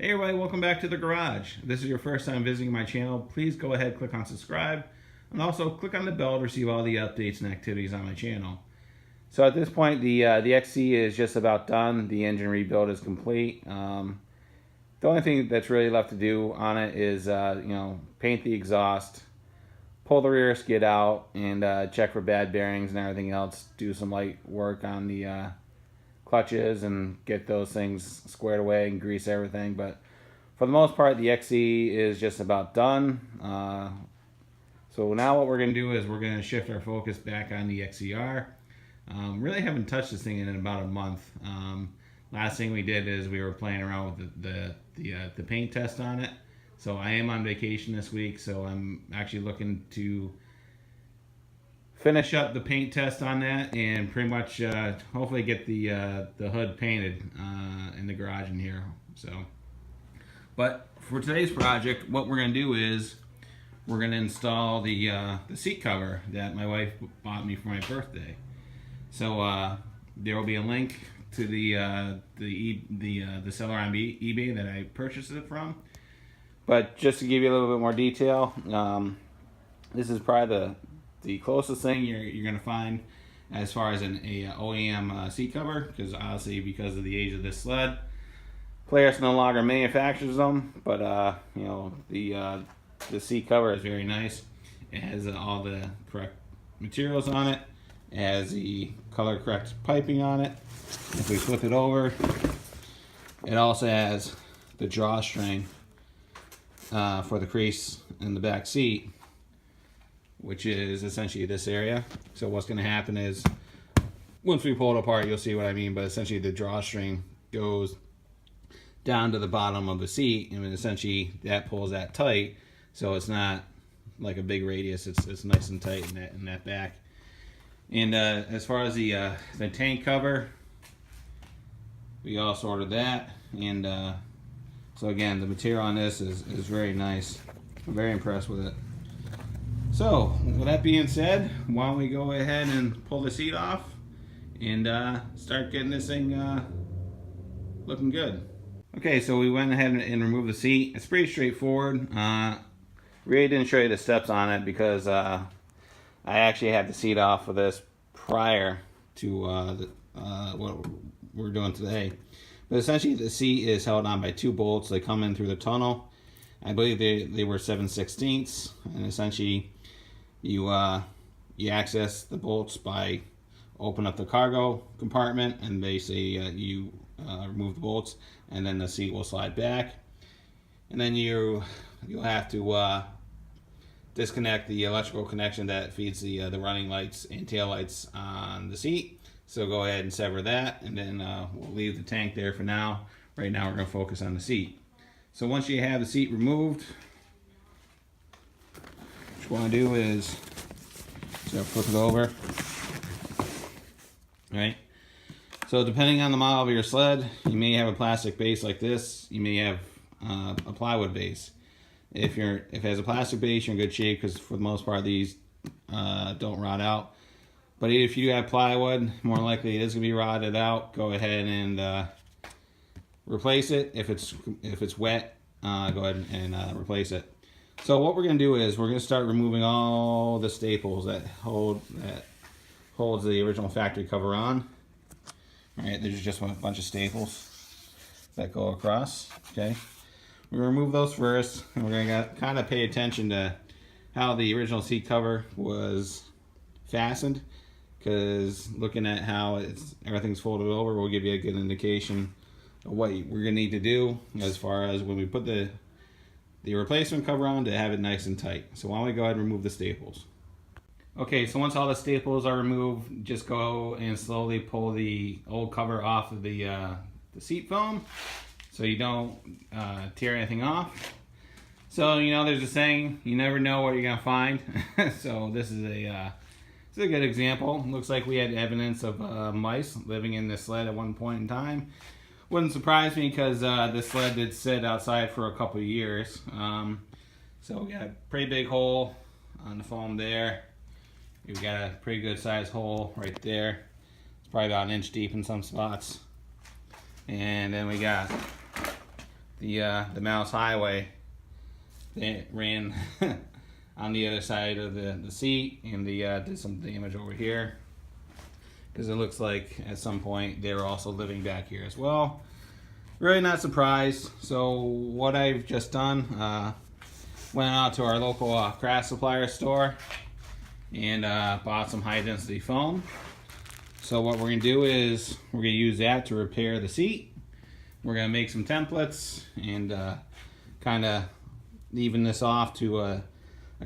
Hey everybody, welcome back to the garage. If this is your first time visiting my channel, please go ahead, click on subscribe, and also click on the bell to receive all the updates and activities on my channel. So at this point, the XC is just about done. The engine rebuild is complete. The only thing that's really left to do on it is, paint the exhaust, pull the rear skid out, and check for bad bearings and everything else. Do some light work on the clutches and get those things squared away and grease everything. But for the most part, the XC is just about done. So now what we're going to do is we're going to shift our focus back on the XCR. Really haven't touched this thing in about a month. Last thing we did is we were playing around with the paint test on it. So I am on vacation this week, so I'm actually looking to finish up the paint test on that and pretty much hopefully get the hood painted in the garage in here. But for today's project, what we're going to do is we're going to install the seat cover that my wife bought me for my birthday. So there will be a link to the seller on eBay that I purchased it from. But just to give you a little bit more detail, this is probably the closest thing you're going to find as far as an OEM seat cover, because obviously because of the age of this sled, Polaris no longer manufactures them. But the seat cover is very nice. It has all the correct materials on it. It has the color correct piping on it. If we flip it over, it also has the drawstring for the crease in the back seat, which is essentially this area. So what's going to happen is once we pull it apart, you'll see what I mean, but essentially the drawstring goes down to the bottom of the seat, and essentially that pulls that tight, so it's not like a big radius. It's nice and tight in that back. And as far as the tank cover, we also ordered that, and so again, the material on this is very nice. I'm very impressed with it. So, with that being said, why don't we go ahead and pull the seat off and start getting this thing looking good. Okay, so we went ahead and removed the seat. It's pretty straightforward. Really didn't show you the steps on it because I actually had the seat off for this prior to what we're doing today. But essentially the seat is held on by two bolts. They come in through the tunnel. I believe they were 7/16, and essentially you access the bolts by open up the cargo compartment, and basically you remove the bolts, and then the seat will slide back, and then you'll have to disconnect the electrical connection that feeds the running lights and tail lights on the seat. So go ahead and sever that, and then we'll leave the tank there for now. Right now we're going to focus on the seat. So once you have the seat removed, what you want to do is flip it over. All right. So depending on the model of your sled, you may have a plastic base like this. You may have a plywood base. If it has a plastic base, you're in good shape because for the most part these don't rot out. But if you have plywood, more likely it is going to be rotted out. Go ahead and replace it. If it's wet, go ahead and replace it. So what we're going to do is we're going to start removing all the staples that holds the original factory cover on. All right, there's just a bunch of staples that go across. Okay, we're going to remove those first, and we're going to kind of pay attention to how the original seat cover was fastened, because looking at how everything's folded over will give you a good indication of what we're going to need to do as far as when we put the replacement cover on to have it nice and tight. So why don't we go ahead and remove the staples. Okay, so once all the staples are removed, just go and slowly pull the old cover off of the seat foam so you don't tear anything off. So, there's a saying, you never know what you're going to find. So this is a good example. Looks like we had evidence of mice living in this sled at one point in time. Wouldn't surprise me because this sled did sit outside for a couple of years. So we got a pretty big hole on the foam there. We've got a pretty good sized hole right there. It's probably about an inch deep in some spots. And then we got the mouse highway that ran on the other side of the seat, and did some damage over here, because it looks like at some point they were also living back here as well. Really not surprised. So what I've just done, went out to our local craft supplier store and bought some high density foam. So what we're going to do is we're going to use that to repair the seat. We're going to make some templates and kind of even this off to a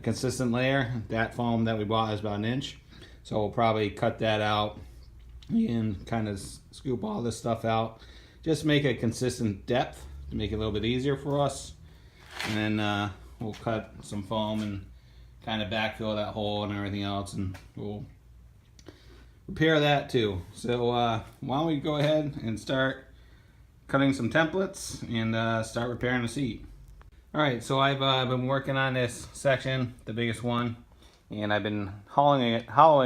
consistent layer. That foam that we bought is about 1 inch. So we'll probably cut that out and kind of scoop all this stuff out. Just make a consistent depth to make it a little bit easier for us. And then we'll cut some foam and kind of backfill that hole and everything else, and we'll repair that too. So why don't we go ahead and start cutting some templates and start repairing the seat. Alright, so I've been working on this section, the biggest one, and I've been hollowing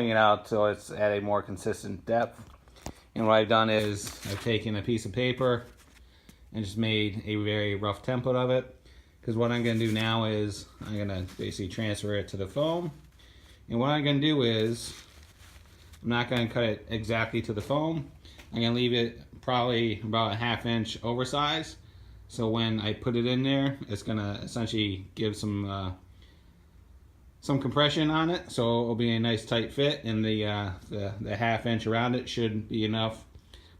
it out so it's at a more consistent depth. And what I've done is I've taken a piece of paper and just made a very rough template of it. Because what I'm going to do now is I'm going to basically transfer it to the foam. And what I'm going to do is I'm not going to cut it exactly to the foam. I'm going to leave it probably about a 1/2 inch oversized. So when I put it in there, it's going to essentially give some compression on it. So it'll be a nice tight fit, and the 1/2 inch around it should be enough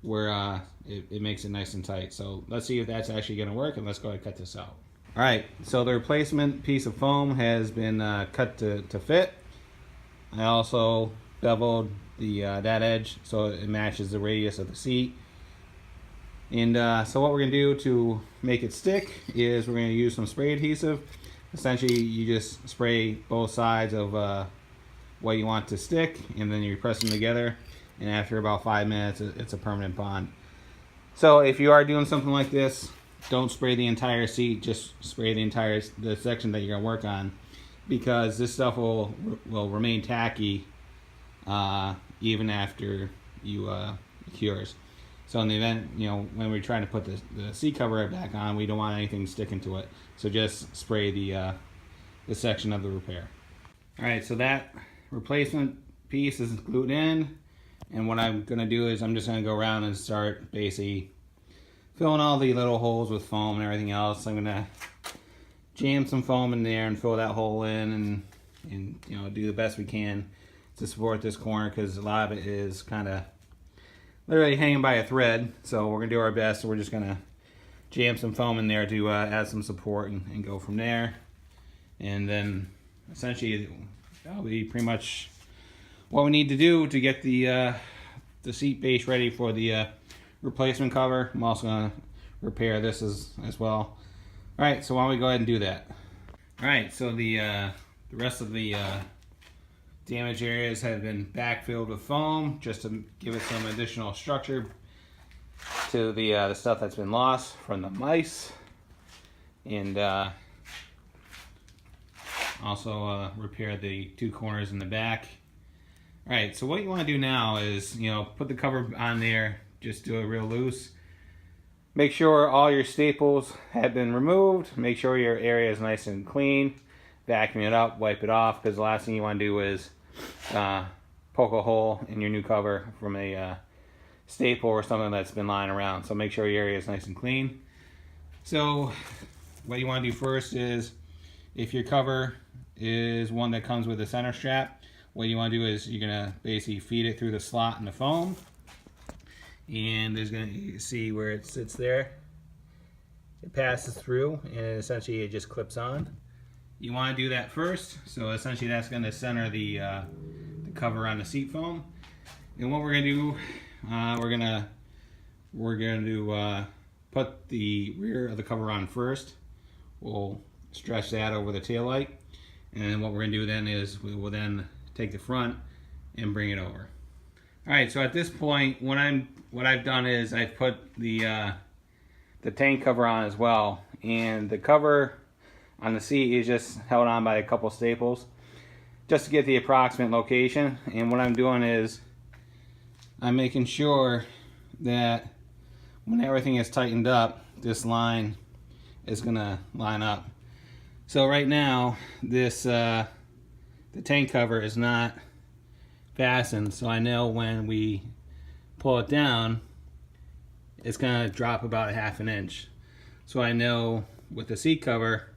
where it makes it nice and tight. So let's see if that's actually going to work, and let's go ahead and cut this out. Alright, so the replacement piece of foam has been cut to fit. I also beveled that edge so it matches the radius of the seat. And so what we're going to do to make it stick is we're going to use some spray adhesive. Essentially, you just spray both sides of what you want to stick, and then you press them together, and after about 5 minutes it's a permanent bond. So if you are doing something like this, don't spray the entire seat, just spray the section that you're going to work on, because this stuff will remain tacky even after you cures. So in the event, when we're trying to put the seat cover back on, we don't want anything sticking to it. So just spray the section of the repair. Alright, so that replacement piece is glued in, and what I'm going to do is I'm just going to go around and start basically filling all the little holes with foam and everything else. I'm gonna jam some foam in there and fill that hole in, and do the best we can to support this corner, because a lot of it is kind of literally hanging by a thread. So we're gonna do our best. So we're just gonna jam some foam in there to add some support and go from there. And then essentially that'll be pretty much what we need to do to get the seat base ready for the replacement cover. I'm also going to repair this as well. Alright, so why don't we go ahead and do that. Alright, so the rest of the damaged areas have been backfilled with foam just to give it some additional structure to the stuff that's been lost from the mice. And also repair the 2 corners in the back. Alright, so what you want to do now is, put the cover on there. Just do it real loose. Make sure all your staples have been removed. Make sure your area is nice and clean. Vacuum it up, wipe it off, because the last thing you want to do is poke a hole in your new cover from a staple or something that's been lying around. So make sure your area is nice and clean. So what you want to do first is, if your cover is one that comes with a center strap, what you want to do is you're going to basically feed it through the slot in the foam. And you can see where it sits there. It passes through, and essentially it just clips on. You want to do that first, so essentially that's going to center the cover on the seat foam. And what we're going to do, we're going to put the rear of the cover on first. We'll stretch that over the tail light, and then what we're going to do then is we will then take the front and bring it over. Alright, so at this point, what I've done is I've put the tank cover on as well, and the cover on the seat is just held on by a couple staples just to get the approximate location. And what I'm doing is I'm making sure that when everything is tightened up, this line is gonna line up. So right now, this the tank cover is not fastened, so I know when we pull it down, it's gonna drop about 1/2 inch. So I know with the seat cover,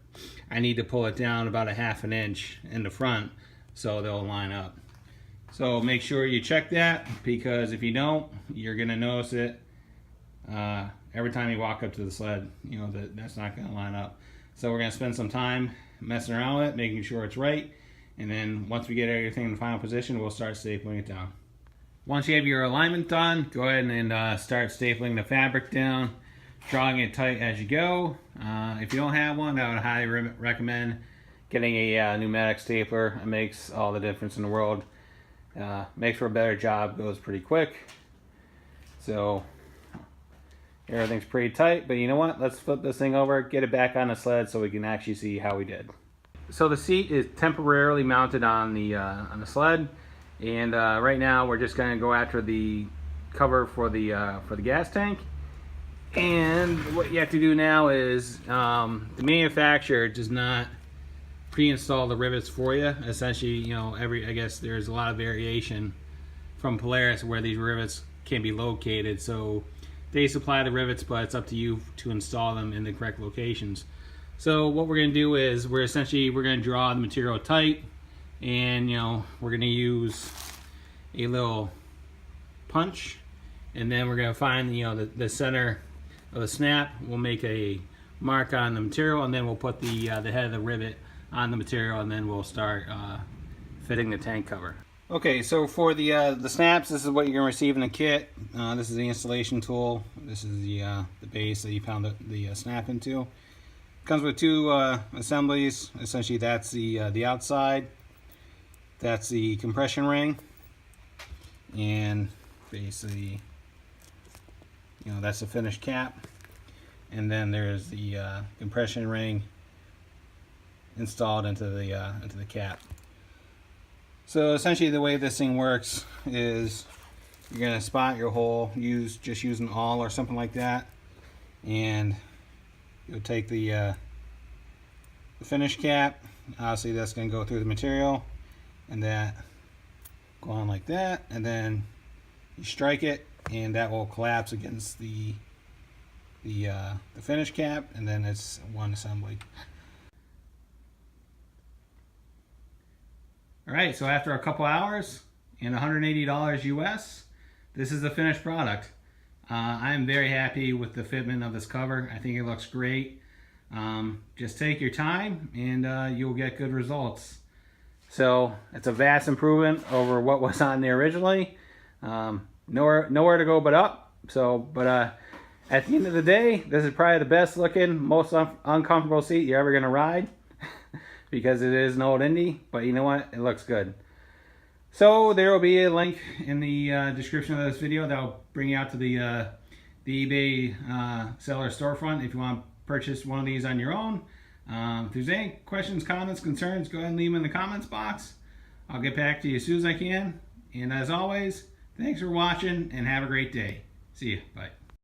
I need to pull it down about 1/2 inch in the front so they'll line up. So make sure you check that, because if you don't, you're gonna notice it every time you walk up to the sled. You know that's not gonna line up. So we're gonna spend some time messing around with it, making sure it's right, and then once we get everything in the final position, we'll start stapling it down. Once you have your alignment done, go ahead and start stapling the fabric down, drawing it tight as you go. If you don't have one, I would highly recommend getting a pneumatic stapler. It makes all the difference in the world. Makes for a better job, goes pretty quick. So everything's pretty tight, but you know what? Let's flip this thing over, get it back on the sled so we can actually see how we did. So the seat is temporarily mounted on the sled, and right now we're just going to go after the cover for the gas tank. And what you have to do now is the manufacturer does not pre-install the rivets for you. Essentially, you know, I guess there's a lot of variation from Polaris where these rivets can be located. So they supply the rivets, but it's up to you to install them in the correct locations. So what we're going to do is we're going to draw the material tight, and you know, we're going to use a little punch, and then we're going to find, you know, the center of the snap. We'll make a mark on the material, and then we'll put the head of the rivet on the material, and then we'll start fitting the tank cover. Okay, so for the snaps, this is what you're going to receive in the kit. This is the installation tool. This is the base that you pound the snap into. Comes with 2 assemblies. Essentially, that's the outside. That's the compression ring, and basically, you know, that's the finished cap. And then there's the compression ring installed into the cap. So essentially, the way this thing works is you're gonna spot your hole, just use an awl or something like that, and you'll take the finish cap. Obviously, that's gonna go through the material, and that go on like that, and then you strike it, and that will collapse against the finish cap, and then it's one assembly. Alright, so after a couple hours and $180 US, this is the finished product. I'm very happy with the fitment of this cover. I think it looks great. Just take your time and you'll get good results. So it's a vast improvement over what was on there originally. Nowhere to go but up. But at the end of the day, this is probably the best looking, most uncomfortable seat you're ever going to ride. Because it is an old Indy, but you know what? It looks good. So there will be a link in the description of this video that will bring you out to the eBay seller storefront if you want to purchase one of these on your own. If there's any questions, comments, concerns, go ahead and leave them in the comments box. I'll get back to you as soon as I can. And as always, thanks for watching and have a great day. See you. Bye.